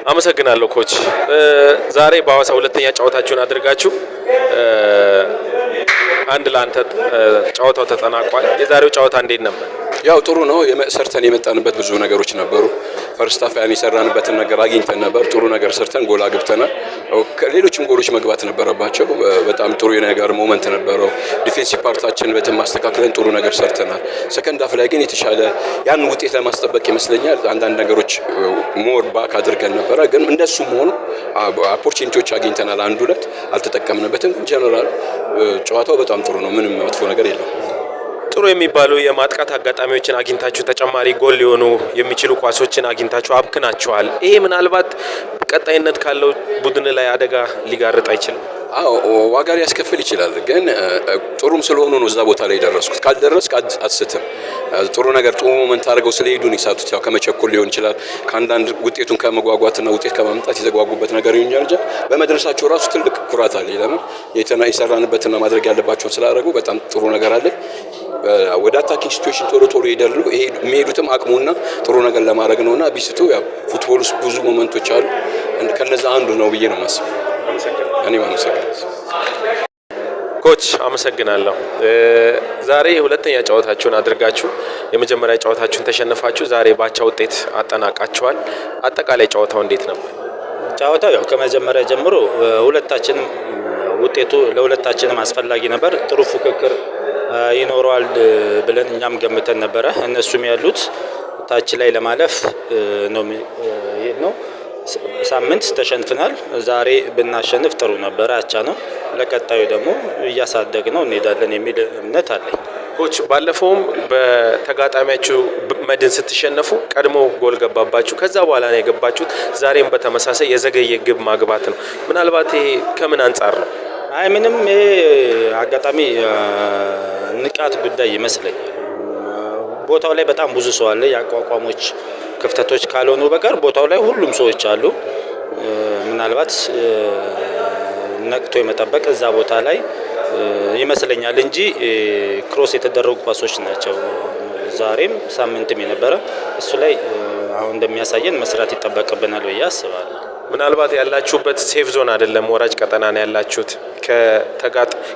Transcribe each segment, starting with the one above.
አመሰግናለሁ ኮች። ዛሬ በሐዋሳ ሁለተኛ ጨዋታችሁን አድርጋችሁ አንድ ለአንተ ጨዋታው ተጠናቋል። የዛሬው ጨዋታ እንዴት ነበር? ያው ጥሩ ነው። ሰርተን የመጣንበት ብዙ ነገሮች ነበሩ። ፈርስት ሃፍ ያን የሰራንበትን ነገር አግኝተን ነበር። ጥሩ ነገር ሰርተን ጎል አግብተናል። ሌሎችም ጎሎች መግባት ነበረባቸው። በጣም ጥሩ የነገር ሞመንት ነበረው። ዲፌንሲቭ ፓርታችን በደንብ ማስተካከለን ጥሩ ነገር ሰርተናል። ሰከንድ ሃፍ ላይ ግን የተሻለ ያን ውጤት ለማስጠበቅ ይመስለኛል አንዳንድ ነገሮች ሞር ባክ አድርገን ነበረ። ግን እንደሱም ሆኖ ኦፖርቹኒቲዎች አግኝተናል። አንድ ሁለት አልተጠቀምንበትም። ግን ጀነራል ጨዋታው በጣም ጥሩ ነው። ምንም መጥፎ ነገር የለም። ጥሩ የሚባሉ የማጥቃት አጋጣሚዎችን አግኝታችሁ ተጨማሪ ጎል ሊሆኑ የሚችሉ ኳሶችን አግኝታችሁ አብክናችኋል። ይሄ ምናልባት ቀጣይነት ካለው ቡድን ላይ አደጋ ሊጋርጥ አይችልም? አዎ ዋጋ ሊያስከፍል ይችላል። ግን ጥሩም ስለሆኑ ነው እዛ ቦታ ላይ ደረስኩት። ካልደረስክ አትስትም። ጥሩ ነገር ጥሩ ሞመንት አድርገው ስለሄዱ ነው የሳቱት። ያው ከመቸኮል ሊሆን ይችላል፣ ከአንዳንድ ውጤቱን ከመጓጓትና ውጤት ከማምጣት የተጓጉበት ነገር ይሆናል እንጂ በመድረሳቸው ራሱ ትልቅ ኩራት አለ። ለምን የሰራንበትና ማድረግ ያለባቸውን ስላደረጉ በጣም ጥሩ ነገር አለ። ወደ አታኪንግ ሲቹዌሽን ቶሎ ቶሎ ይደርሉ። ይሄ የሚሄዱትም አቅሙና ጥሩ ነገር ለማድረግ ነውና ቢስቱ ያው ፉትቦል ውስጥ ብዙ ሞመንቶች አሉ። ከነዛ አንዱ ነው ብዬ ነው የማስበው። እኔ አመሰግናለሁ ኮች። አመሰግናለሁ። ዛሬ ሁለተኛ ጨዋታችሁን አድርጋችሁ የመጀመሪያ ጨዋታችሁን ተሸንፋችሁ ዛሬ ባቻ ውጤት አጠናቃችኋል። አጠቃላይ ጨዋታው እንዴት ነበር? ጨዋታው ያው ከመጀመሪያ ጀምሮ ሁለታችንም ውጤቱ ለሁለታችንም አስፈላጊ ነበር። ጥሩ ፉክክር ይኖረዋል ብለን እኛም ገምተን ነበረ። እነሱም ያሉት ታች ላይ ለማለፍ ነው። ሳምንት ተሸንፈናል። ዛሬ ብናሸንፍ ጥሩ ነበር። አቻ ነው። ለቀጣዩ ደግሞ እያሳደግ ነው እንሄዳለን የሚል እምነት አለኝ። ኮች ባለፈውም በተጋጣሚያችሁ መድን ስትሸነፉ ቀድሞ ጎል ገባባችሁ፣ ከዛ በኋላ ነው የገባችሁት። ዛሬም በተመሳሳይ የዘገየ ግብ ማግባት ነው። ምናልባት ይሄ ከምን አንጻር ነው? አይ ምንም ይሄ አጋጣሚ ንቃት ጉዳይ ይመስለኛል። ቦታው ላይ በጣም ብዙ ሰው አለ። የአቋቋሞች ክፍተቶች ካልሆኑ በቀር ቦታው ላይ ሁሉም ሰዎች አሉ። ምናልባት ነቅቶ የመጠበቅ እዛ ቦታ ላይ ይመስለኛል እንጂ ክሮስ የተደረጉ ፓሶች ናቸው። ዛሬም ሳምንትም የነበረ እሱ ላይ አሁን እንደሚያሳየን መስራት ይጠበቅብናል ብዬ አስባለሁ። ምናልባት ያላችሁበት ሴፍ ዞን አይደለም፣ ወራጅ ቀጠና ነው ያላችሁት።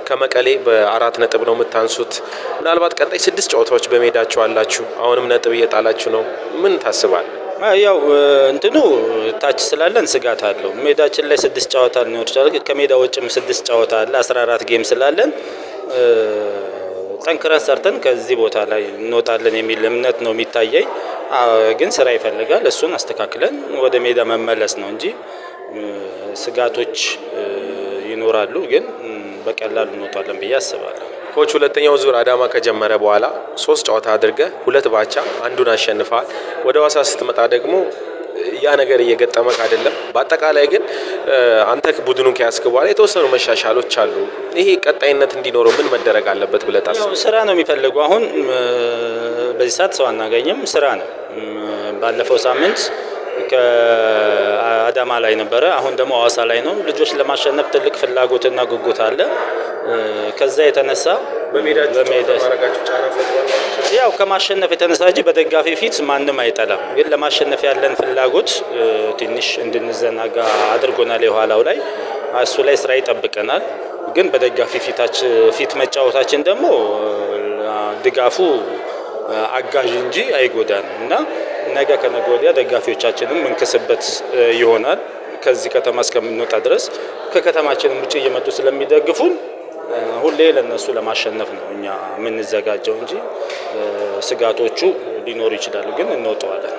ከመቀሌ በ4 ነጥብ ነው የምታንሱት። ምናልባት ቀጣይ 6 ጨዋታዎች በሜዳችሁ አላችሁ። አሁንም ነጥብ እየጣላችሁ ነው። ምን ታስባል? ያው እንትኑ ታች ስላለን ስጋት አለው። ሜዳችን ላይ 6 ጨዋታ ሊኖር ይችላል። ከሜዳ ውጭም 6 ጨዋታ አለ። 14 ጌም ስላለን ጠንክረን ሰርተን ከዚህ ቦታ ላይ እንወጣለን የሚል እምነት ነው የሚታየኝ። ግን ስራ ይፈልጋል። እሱን አስተካክለን ወደ ሜዳ መመለስ ነው እንጂ ስጋቶች ይኖራሉ። ግን በቀላሉ እንወጣለን ብዬ አስባለሁ። ኮች ሁለተኛው ዙር አዳማ ከጀመረ በኋላ 3 ጨዋታ አድርገህ 2 ባቻ አንዱን አሸንፈሃል። ወደ ሐዋሳ ስትመጣ ደግሞ ያ ነገር እየገጠመክ አይደለም። በአጠቃላይ ግን አንተ ቡድኑን ከያዝክ በኋላ የተወሰኑ መሻሻሎች አሉ። ይሄ ቀጣይነት እንዲኖረው ምን መደረግ አለበት ብለህ ታስባለህ? ስራ ነው የሚፈልገው። አሁን በዚህ ሰዓት ሰው አናገኝም፣ ስራ ነው። ባለፈው ሳምንት ከአዳማ ላይ ነበረ፣ አሁን ደግሞ ሐዋሳ ላይ ነው። ልጆች ለማሸነፍ ትልቅ ፍላጎትና ጉጉት አለ። ከዛ የተነሳ ያው ከማሸነፍ የተነሳ እንጂ በደጋፊ ፊት ማንም አይጠላም። ግን ለማሸነፍ ያለን ፍላጎት ትንሽ እንድንዘናጋ አድርጎናል። የኋላው ላይ እሱ ላይ ስራ ይጠብቀናል። ግን በደጋፊ ፊት መጫወታችን ደግሞ ድጋፉ አጋዥ እንጂ አይጎዳንም እና ነገ ከነገ ወዲያ ደጋፊዎቻችንም እንክስበት ይሆናል። ከዚህ ከተማ እስከምንወጣ ድረስ ከከተማችንም ውጭ እየመጡ ስለሚደግፉን ሁሌ ለነሱ ለማሸነፍ ነው እኛ የምንዘጋጀው እንጂ ስጋቶቹ ሊኖሩ ይችላሉ። ግን እንወጣዋለን።